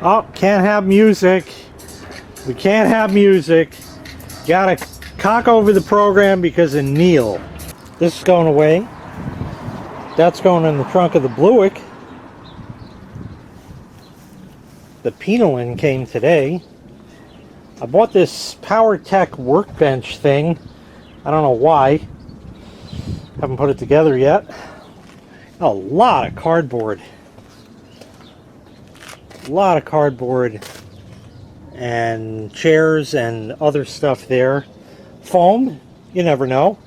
Oh, can't have music. We can't have music. Gotta cock over the program because of Neil. This is going away. That's going in the trunk of the Buick. The Penolin came today. I bought this PowerTech workbench thing. I don't know why. Haven't put it together yet. A lot of cardboard. A lot of cardboard and chairs and other stuff there. Foam, you never know.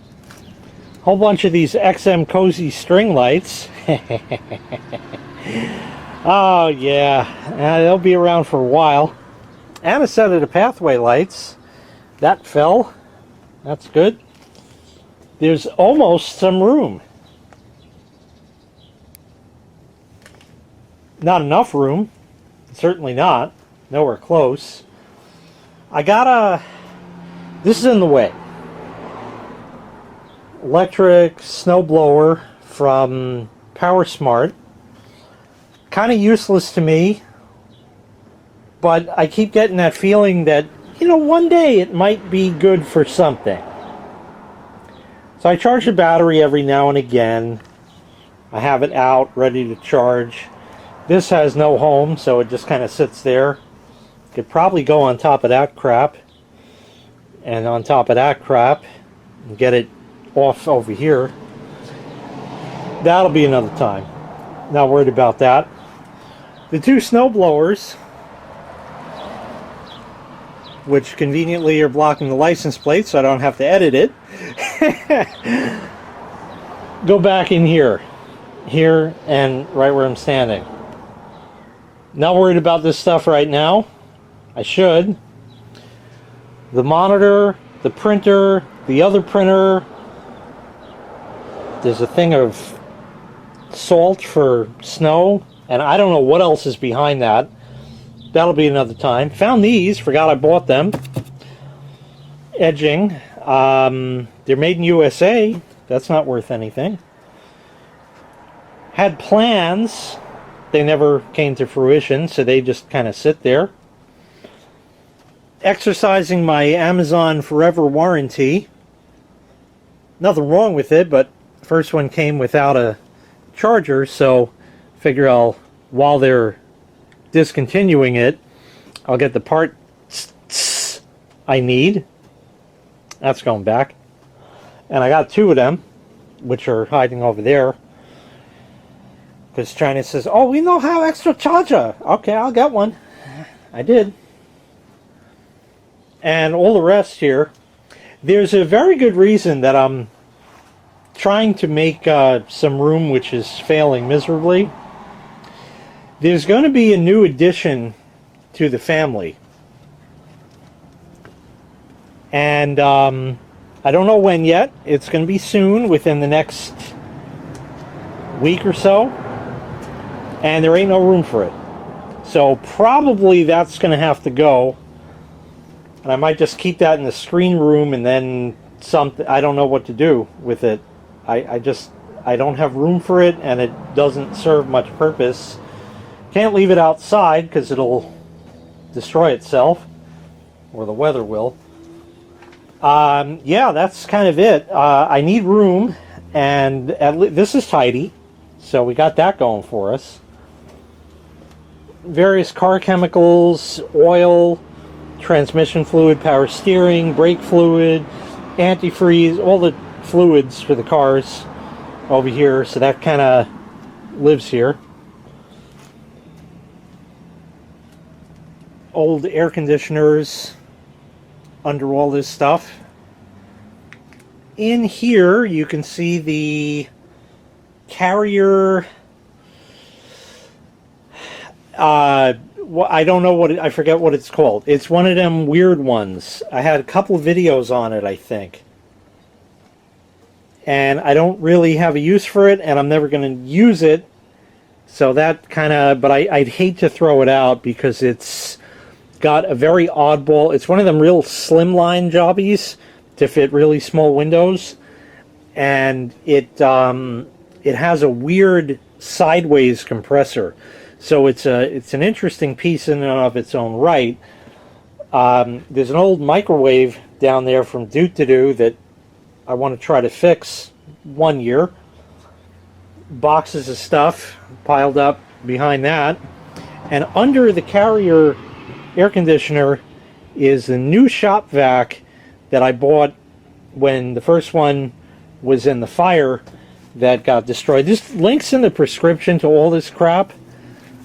Whole bunch of these XMCOSY string lights. Oh yeah, they'll be around for a while. And a set of the pathway lights. That fell. That's good. There's almost some room. Not enough room. Certainly not. Nowhere close. I got a... This is in the way. Electric snowblower from PowerSmart. Kind of useless to me. But I keep getting that feeling that, you know, one day it might be good for something. So I charge the battery every now and again. I have it out, ready to charge. This has no home, so it just kind of sits there. Could probably go on top of that crap. And on top of that crap. And get it off over here. That'll be another time. Not worried about that. The two snow blowers, which conveniently are blocking the license plate so I don't have to edit it, go back in here. Here and right where I'm standing. Not worried about this stuff right now. I should. The monitor, the printer, the other printer. There's a thing of salt for snow, and I don't know what else is behind that. That'll be another time. Found these, forgot I bought them. Edging. They're made in USA. That's not worth anything. Had plans. They never came to fruition, so they just kind of sit there. Exercising my Amazon Forever warranty. Nothing wrong with it, but the first one came without a charger, so figure I'll, while they're discontinuing it, I'll get the parts I need. That's going back. And I got two of them, which are hiding over there. Because China says, oh, we know how extra charger. Okay, I'll get one. I did. And all the rest here. There's a very good reason that I'm trying to make some room, which is failing miserably. There's going to be a new addition to the family. And I don't know when yet. It's going to be soon, within the next week or so. And there ain't no room for it. So probably that's going to have to go. And I might just keep that in the screen room and then something. I don't know what to do with it. I don't have room for it, and it doesn't serve much purpose. Can't leave it outside because it'll destroy itself, or the weather will. Yeah, that's kind of it. I need room, and this is tidy, so we got that going for us. Various car chemicals, oil, transmission fluid, power steering, brake fluid, antifreeze, all the fluids for the cars over here, so that kind of lives here. Old air conditioners under all this stuff. In here you can see the carrier. I don't know what I forget what it's called. It's one of them weird ones. I had a couple of videos on it, I think. And I don't really have a use for it, and I'm never going to use it. So that kind of, but I'd hate to throw it out because it's got a very oddball, it's one of them real slimline jobbies to fit really small windows. And it has a weird sideways compressor. So it's an interesting piece in and of its own right. There's an old microwave down there from Doo that I want to try to fix one year. Boxes of stuff piled up behind that. And under the Carrier air conditioner is the new shop vac that I bought when the first one was in the fire that got destroyed. This links in the prescription to all this crap.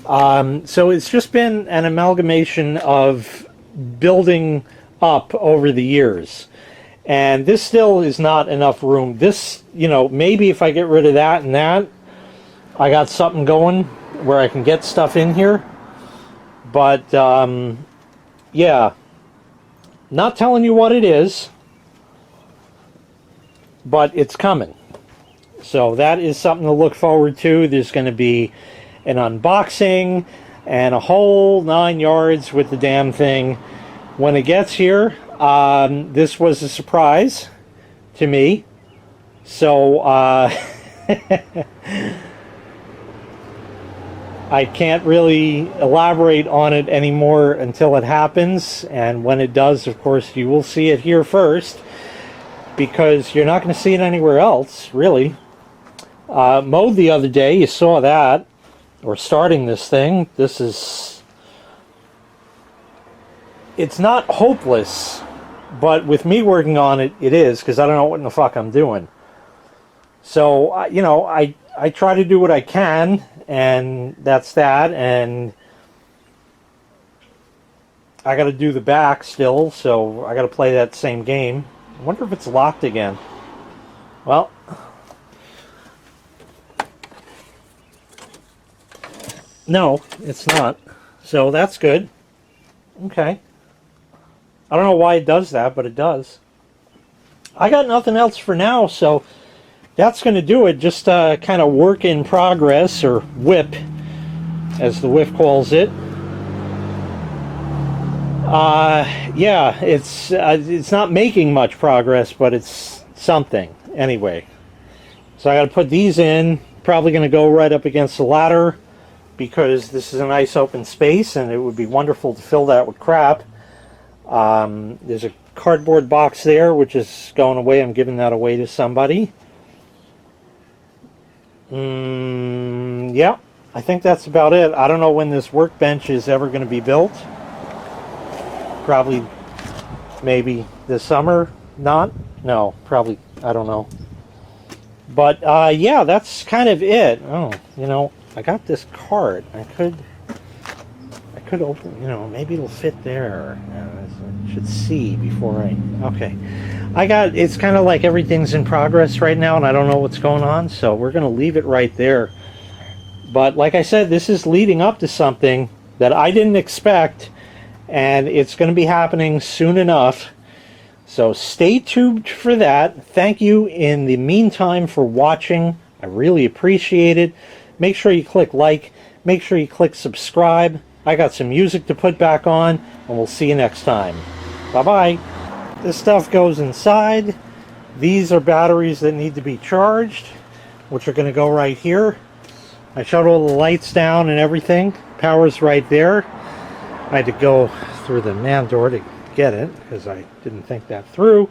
So it's just been an amalgamation of building up over the years. And this still is not enough room. This, you know, maybe if I get rid of that and that, I got something going where I can get stuff in here. But, yeah. Not telling you what it is, but it's coming. So that is something to look forward to. There's going to be an unboxing and a whole 9 yards with the damn thing when it gets here. This was a surprise to me. So, I can't really elaborate on it anymore until it happens. And when it does, of course, you will see it here first, because you're not going to see it anywhere else, really. Mowed the other day, you saw that. We're starting this thing. This is... It's not hopeless, but with me working on it, it is, because I don't know what in the fuck I'm doing. So, you know, I try to do what I can, and that's that, and I got to do the back still, so I got to play that same game. I wonder if it's locked again. Well, no, it's not. So that's good. Okay. I don't know why it does that, but it does. I got nothing else for now, so that's going to do it. Just kind of work in progress, or whip, as the whip calls it. Yeah, it's not making much progress, but it's something anyway. So I got to put these in. Probably going to go right up against the ladder, because this is a nice open space, and it would be wonderful to fill that with crap. There's a cardboard box there, which is going away. I'm giving that away to somebody. Yeah, I think that's about it. I don't know when this workbench is ever going to be built. Probably, maybe this summer. Not? No, probably, I don't know. But, yeah, that's kind of it. Oh, you know, I got this cart. I could open, you know, maybe it'll fit there. I should see before okay. It's kind of like everything's in progress right now, and I don't know what's going on, so we're going to leave it right there. But like I said, this is leading up to something that I didn't expect, and it's going to be happening soon enough. So stay tuned for that. Thank you in the meantime for watching. I really appreciate it. Make sure you click like. Make sure you click subscribe. I got some music to put back on, and we'll see you next time. Bye-bye. This stuff goes inside. These are batteries that need to be charged, which are going to go right here. I shut all the lights down and everything. Power's right there. I had to go through the man door to get it, because I didn't think that through.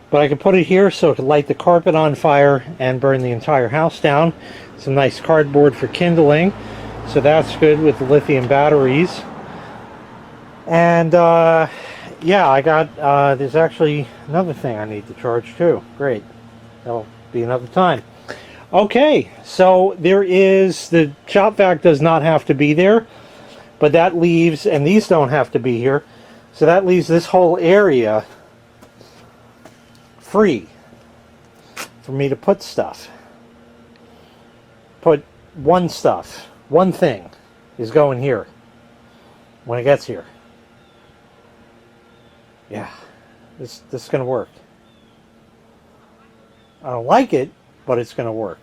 But I could put it here so it could light the carpet on fire and burn the entire house down. Some nice cardboard for kindling. So that's good with the lithium batteries. And yeah, I got there's actually another thing I need to charge too. Great. That'll be another time. Okay, so there is, the shop vac does not have to be there, but that leaves, and these don't have to be here, so that leaves this whole area free for me to put stuff. Put one thing is going here when it gets here. Yeah, this is going to work. I don't like it, but it's going to work.